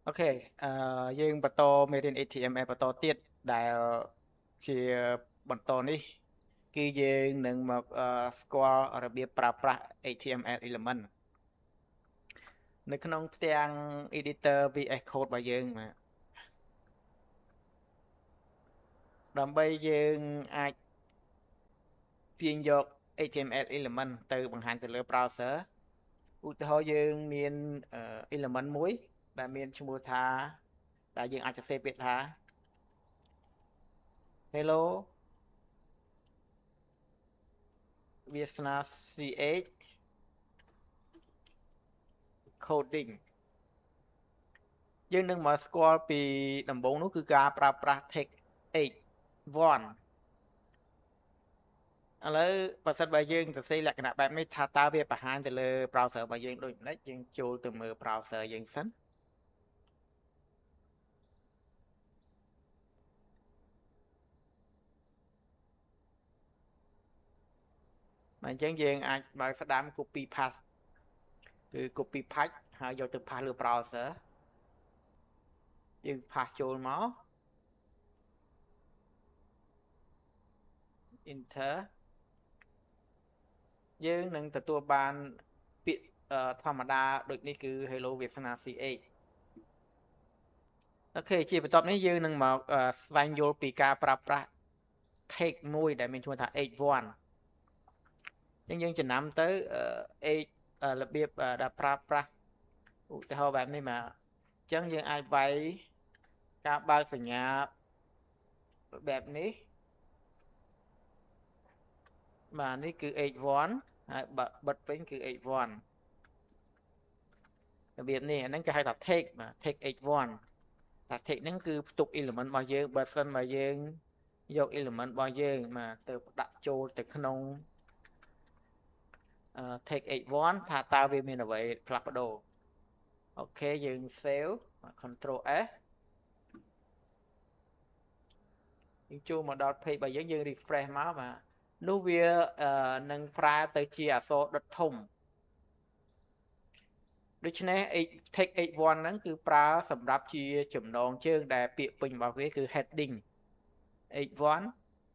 Ok, dương bật to made in HTML បតទៀតដែលជាបន្តនេះគឺយើងនឹងមកស្គាល់របៀបប្រើប្រាស់ HTML element នៅក្នុងផ្ទាំង editor VS Code របស់យើងបាទដើម្បីយើងអាចទាញយក HTML element ទៅបង្ហាញទៅលើ browser ឧទាហរណ៍យើងមាន element មួយដែលមានឈ្មោះថាដែលយើងអាចសរសេរពាក្យថា hello វាសនា CH coding យើងនឹងមកស្គាល់ពីដំបូងនោះគឺការប្រើប្រាស់ text h1 ឥឡូវបើសិនបើយើងសរសេរលក្ខណៈបែបនេះថាតើវាបង្ហាញទៅលើ browser របស់យើងដូចម្ដេចយើងចូលទៅមើល browser យើងសិនមកអញ្ចឹងយើងអាចបើស្ដាំ copy paste គឺ copy paste ហើយយកទៅ paste លើ browser យើង paste ចូលមក enter យើងនឹងទទួលបានពាក្យធម្មតាដូចនេះគឺ hello វាសនា CH អូខេជាបន្ទាប់នេះយើងនឹងមកស្វែងយល់ពីការប្រើប្រាស់ text មួយដែលមានឈ្មោះថា h1 អញ្ចឹងយើងចំណាំទៅ h របៀបដែលប្រើប្រាស់ឧទាហរណ៍បែបនេះមកអញ្ចឹងយើងអាចវាយការបើកសញ្ញាបែបនេះបាទនេះគឺ h1 ហើយបិទពេញគឺ h1 របៀបនេះអាហ្នឹងគេហៅថា text បាទ text h1 ថា text ហ្នឹងគឺផ្ទុក element របស់យើងបើសិនមកយើងយក element របស់យើងមកទៅដាក់ចូលទៅក្នុង text h1 ថាតើវាមានអ្វីផ្លាស់ប្ដូរអូខេយើង save control S យើងចូលមកដល់ page របស់យើង refresh មកបាទនោះវានឹងប្រែទៅជាអក្សរដុតធំដូច្នេះ text h1 ហ្នឹងគឺប្រើសម្រាប់ជាចំណងជើងដែលពាក្យពេញរបស់វាគឺ heading h1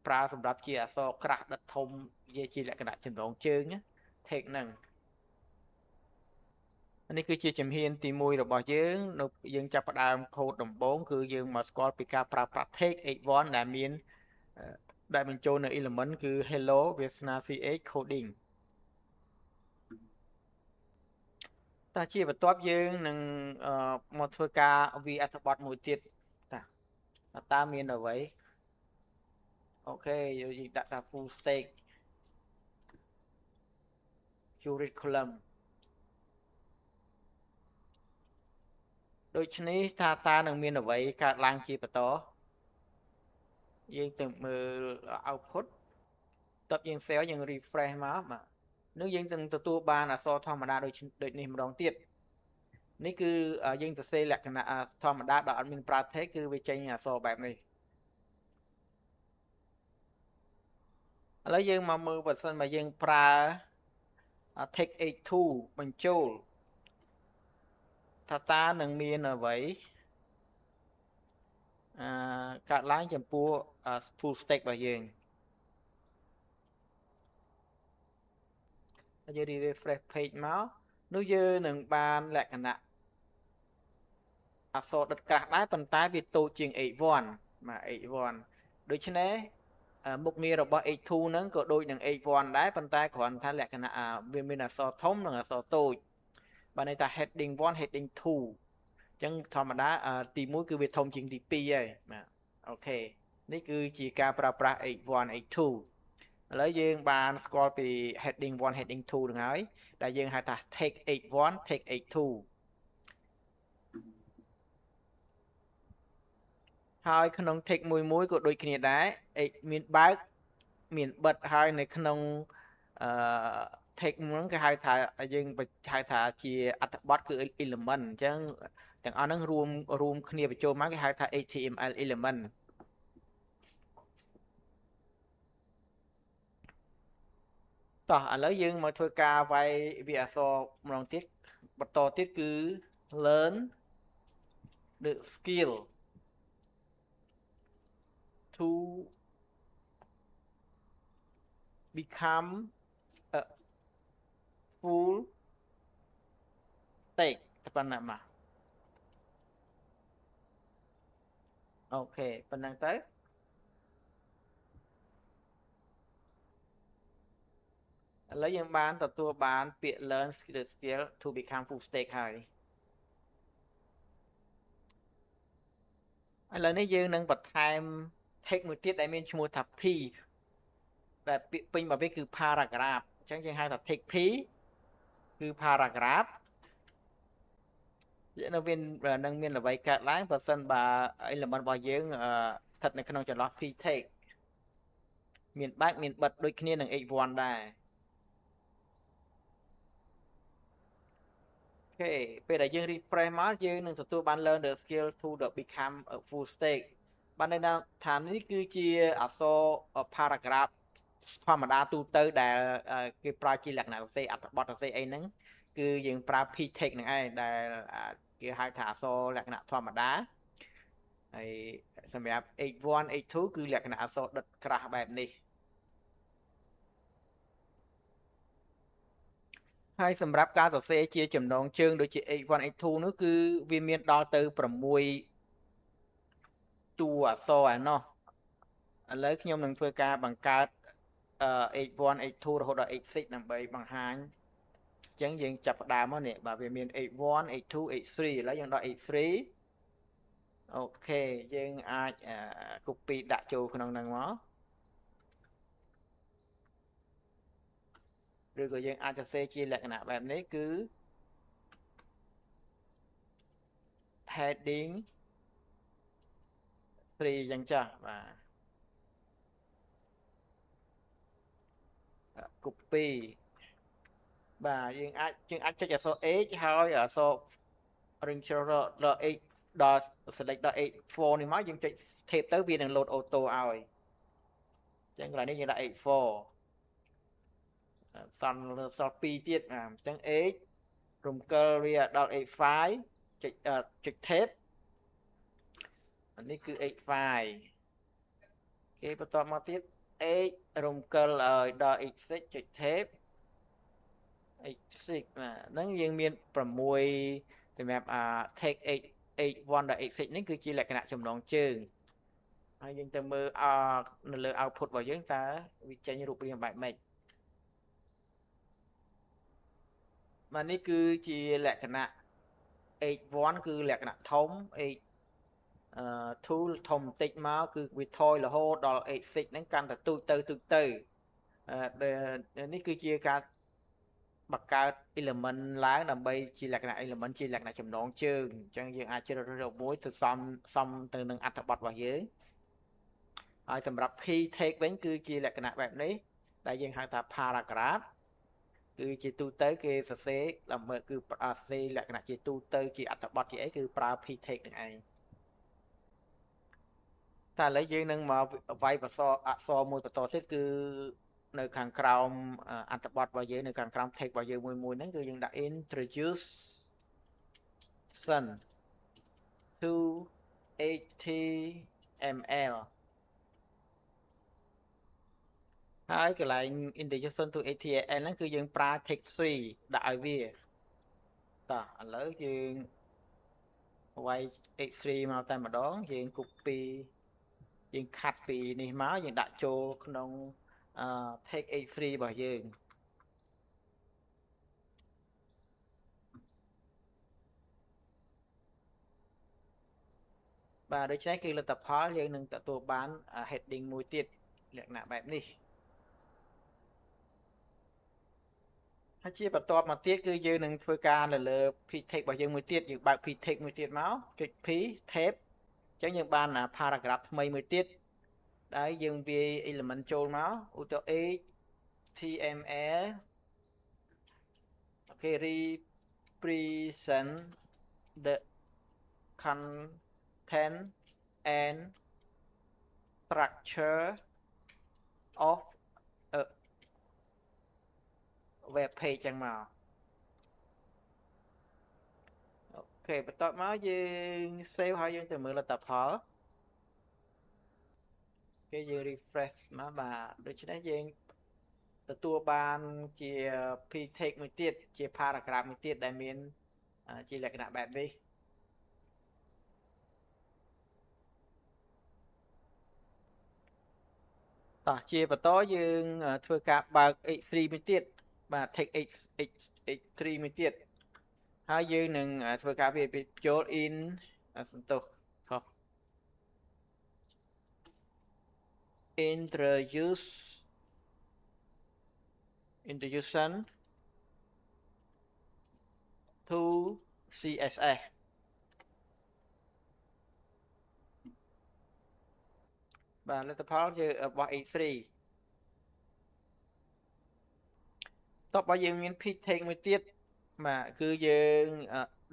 ប្រើសម្រាប់ជាអក្សរក្រាស់ដិតធំនិយាយជាលក្ខណៈចំណងជើង text ហ្នឹងនេះគឺជាជំហានទី1របស់យើងនៅយើងចាប់ផ្ដើមខូដដំបូងគឺយើងមកស្គាល់ពីការប្រើប្រាស់ text h1 ដែលមានដែលបញ្ចូលនៅ element គឺ hello វាសនា ch coding តើជាបន្ទាប់យើងនឹងមកធ្វើការវាអត្ថបទមួយទៀតតើមានអ្វីអូខេយើងដាក់ថា full stack curriculum ដូចនេះថាតើនឹងមានអ្វីកើតឡើងជាបន្តយើងទៅមើល output តបយើង save យើង refresh មកបាទនោះយើងនឹងទទួលបានអក្សរធម្មតាដូចនេះម្ដងទៀតនេះគឺយើងសរសេរលក្ខណៈធម្មតាដែលអត់មានប្រើ text គឺវាចេញអក្សរបែបនេះឥឡូវយើងមកមើលបើសិនមកយើងប្រើ text h2 បញ្ចូលថាតើនឹងមានអ្វីកើតឡើងចំពោះ full stack របស់យើងយើង refresh page មកនោះយើងនឹងបានលក្ខណៈអក្សរដិតក្រាស់ដែរប៉ុន្តែវាតូចជាង h1 បាទ h1 ដូច្នេះមុខងាររបស់ h2 ហ្នឹងក៏ដូចនឹង h1 ដែរប៉ុន្តែគ្រាន់តែលក្ខណៈវាមានអក្សរធំនិងអក្សរតូចបាទន័យថា heading 1 heading 2អញ្ចឹងធម្មតាទី1គឺវាធំជាងទី2ហើយបាទអូខេនេះគឺជាការប្រើប្រាស់ h1 h2 ឥឡូវយើងបានស្គាល់ពី heading 1 heading 2នឹងហើយដែលយើងហៅថា take h1 take h2 ហើយក្នុង take មួយក៏ដូចគ្នាដែរមានបើកមានបិទហើយនៅក្នុងអឺ take ហ្នឹងគេហៅថាយើងហៅថាជាអត្ថបទគឺ element អញ្ចឹងទាំងអស់ហ្នឹងរួមគ្នាបញ្ចូលមកគេហៅថា HTML element តោះឥឡូវយើងមកធ្វើការវាយវាអក្សរម្ដងទៀតបន្តទៀតគឺ learn the skill to become a full stack តែប៉ុណ្ណឹងមកអូខេប៉ុណ្ណឹងទៅឥឡូវយើងបានទទួលបានពាក្យ learn the skill to become full stack ហើយឥឡូវនេះយើងនឹងបន្ថែម text មួយទៀតដែលមានឈ្មោះថា P ដែលពាក្យពេញរបស់វាគឺ paragraph អញ្ចឹងយើងហៅថា text P គឺ paragraph នឹងមានអ្វីកើតឡើងបើសិនបើ element របស់យើងស្ថិតនៅក្នុងចន្លោះ P text មានបែកមានបិទដូចគ្នានឹង H1 ដែរអូខេពេលដែលយើង refresh មកយើងនឹងទទួលបាន learn the skill to become a full stack បានន័យថានេះគឺជាអក្សរ paragraph ធម្មតាទូទៅដែលគេប្រើជាលក្ខណៈសរសេរអត្ថបទសរសេរអីហ្នឹងគឺយើងប្រើ P text ហ្នឹងឯងដែលគេហៅថាអក្សរលក្ខណៈធម្មតាហើយសម្រាប់ H1 H2 គឺលក្ខណៈអក្សរដិតក្រាស់បែបនេះហើយសម្រាប់ការសរសេរជាចំណងជើងដូចជា H1 H2 នោះគឺវាមានដល់ទៅ6តួអក្សរឯណោះឥឡូវខ្ញុំនឹងធ្វើការបង្កើត H1 H2 រហូតដល់ H6 ដើម្បីបង្ហាញអញ្ចឹងយើងចាប់ផ្ដើមមកនេះបាទវាមាន H1 H2 H3 ឥឡូវយើងដល់ H3 អូខេយើងអាច copy ដាក់ចូលក្នុងហ្នឹងមកឬក៏យើងអាចសរសេរជាលក្ខណៈបែបនេះគឺ heading 3អញ្ចឹងចាស់បាទ copy បាទយើងអាចចុចអក្សរ H ហើយអក្សរ ring ដល់ H ដល់ select ដល់ H4 នេះមកយើងចុច tab ទៅវានឹង load auto ឲ្យអញ្ចឹងកន្លែងនេះយើងដាក់ H4 សល់2ទៀតអញ្ចឹង H រំកិលវាដល់ H5 ចុច tab នេះគឺ H5 គេបន្តមកទៀត H រំកិលឲ្យដល់ H6 ចុច tab H6 ហ្នឹងយើងមាន6សម្រាប់take H1 ដល់ H6 នេះគឺជាលក្ខណៈចំណងជើងហើយយើងទៅមើលនៅលើ output របស់យើងតើវាចេញរូបរាងបែបម៉េចបាទនេះគឺជាលក្ខណៈ H1 គឺលក្ខណៈធំ H2 ធំបន្តិចមកគឺវាថយរហូតដល់ H6 ហ្នឹងកាន់តែទូចទៅនេះគឺជាការបង្កើត element ឡើងដើម្បីជាលក្ខណៈ element ជាលក្ខណៈចំណងជើងអញ្ចឹងយើងអាចជ្រើសរើសមួយទៅសំទៅនឹងអត្ថបទរបស់យើងហើយសម្រាប់ P text វិញគឺជាលក្ខណៈបែបនេះដែលយើងហៅថា paragraph គឺជាទូទៅគេសរសេរដើម្បីគឺសរសេរលក្ខណៈជាទូទៅជាអត្ថបទជាអីគឺប្រើ P text នឹងឯងតែឥឡូវយើងនឹងមកវាយអក្សរមួយបន្តទៀតគឺនៅខាងក្រោមអត្ថបទរបស់យើងនៅខាងក្រោម text របស់យើងមួយហ្នឹងគឺយើងដាក់ introduction to HTML ហើយកន្លែង introduction to HTML ហ្នឹងគឺយើងប្រើ text 3ដាក់ឲ្យវាតោះឥឡូវយើងវាយ H3 មកតែម្ដងយើង copy យើងខាត់ពីនេះមកយើងដាក់ចូលក្នុងtake H3 របស់យើងបាទដូច្នេះគឺលទ្ធផលយើងនឹងទទួលបាន heading មួយទៀតលក្ខណៈបែបនេះហើយជាបន្ទាប់មកទៀតគឺយើងនឹងធ្វើការនៅលើ p text របស់យើងមួយទៀតយើងបើក p text មួយទៀតមកចុច p tab អញ្ចឹងយើងបាន paragraph ថ្មីមួយទៀតដែលយើងវាយ element ចូលមកឧទាហរណ៍ HTML អូខេ represent the content and structure of a web page ចឹងមកអូ ខេបន្ទាប់មកយើង save ហើយយើងទៅមើលលទ្ធផលគេយើង refresh មកបាទដូច្នេះយើងទទួលបានជា p-text មួយទៀតជា paragraph មួយទៀតដែលមានជាលក្ខណៈបែបនេះតោះជាបន្តយើងធ្វើការបើក H3 មួយទៀតបាទ take H3 មួយទៀតហើយយើងនឹងធ្វើការវាបញ្ចូល in សន្ទុះខុស introduction to CSS បាទលទ្ធផលយើងរបស់ H3 តបយើងមាន peak take មួយទៀតបាទគឺយើង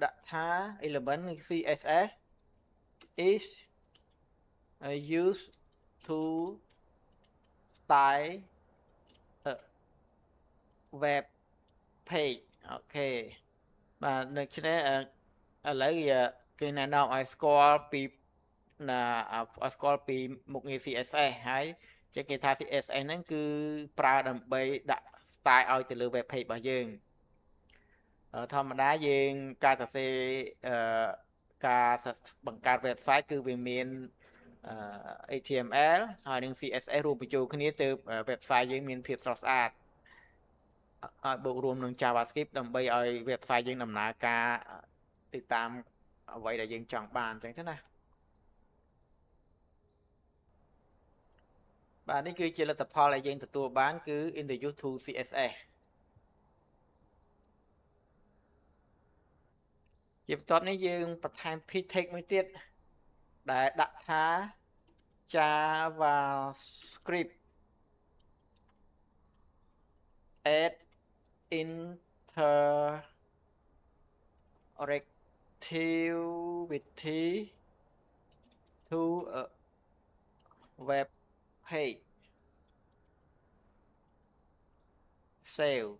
ដាក់ថា element CSS is used to style web page អូខេបាទដូច្នេះឥឡូវគេណែនាំឲ្យស្គាល់ពីស្គាល់ពីមុខងារ CSS ហើយជាគេថា CSS ហ្នឹងគឺប្រើដើម្បីដាក់ style ឲ្យទៅលើ web page របស់យើងធម្មតាយើងការសរសេរការបង្កើត website គឺវាមានHTML ហើយនិង CSS រួមបញ្ចូលគ្នាទៅ website យើងមានភាពស្រស់ស្អាតឲ្យបូករួមនឹង JavaScript ដើម្បីឲ្យ website យើងដំណើរការទៅតាមអ្វីដែលយើងចង់បានអញ្ចឹងទៅណាបាទនេះគឺជាលទ្ធផលដែលយើងទទួលបានគឺ introduce to CSS ជាបន្ទាប់នេះយើងបន្ថែម p-text មួយទៀតដែលដាក់ថា JavaScript add interactivity to a web page save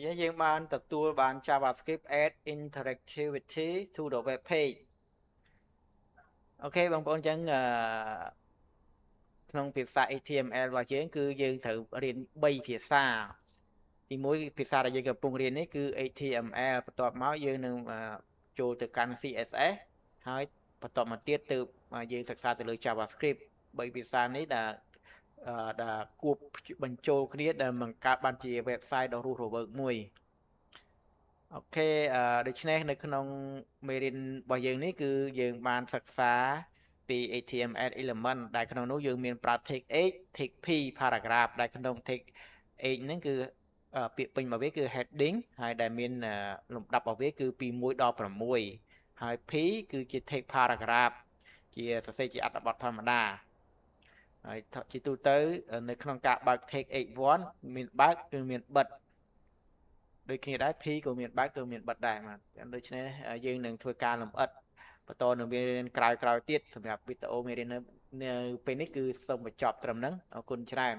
យើងបានទទួលបាន JavaScript add interactivity to the web page អូខេបងប្អូនអញ្ចឹងក្នុងភាសា HTML របស់យើងគឺយើងត្រូវរៀន3ភាសាទី1ភាសាដែលយើងកំពុងរៀននេះគឺ HTML បន្ទាប់មកយើងនឹងចូលទៅកាន់ CSS ហើយបន្តមកទៀតទៅយើងសិក្សាទៅលើ JavaScript 3ភាសានេះដែលគួបបញ្ចូលគ្នាដែលបង្កើតបានជា website ដ៏រស់រវើកមួយអូខេដូច្នេះនៅក្នុងមេរៀនរបស់យើងនេះគឺយើងបានសិក្សាពី HTML element ដែលក្នុងនោះយើងមានប្រើ text H text P paragraph ដែលក្នុង text H ហ្នឹងគឺពាក្យពេញរបស់វាគឺ heading ហើយដែលមានលំដាប់របស់វាគឺពី1ដល់6ហើយ P គឺជា text paragraph ជាសរសេរជាអត្ថបទធម្មតាហើយជាទូទៅនៅក្នុងការបើក text H1 មានបើកគឺមានបិទដូចគ្នាដែរ P ក៏មានបើកក៏មានបិទដែរបាទដូច្នេះយើងនឹងធ្វើការលម្អិតបន្តនៅមេរៀនក្រោយៗទៀតសម្រាប់វីដេអូមេរៀននៅពេលនេះគឺសូមបញ្ចប់ត្រឹមហ្នឹងអរគុណច្រើន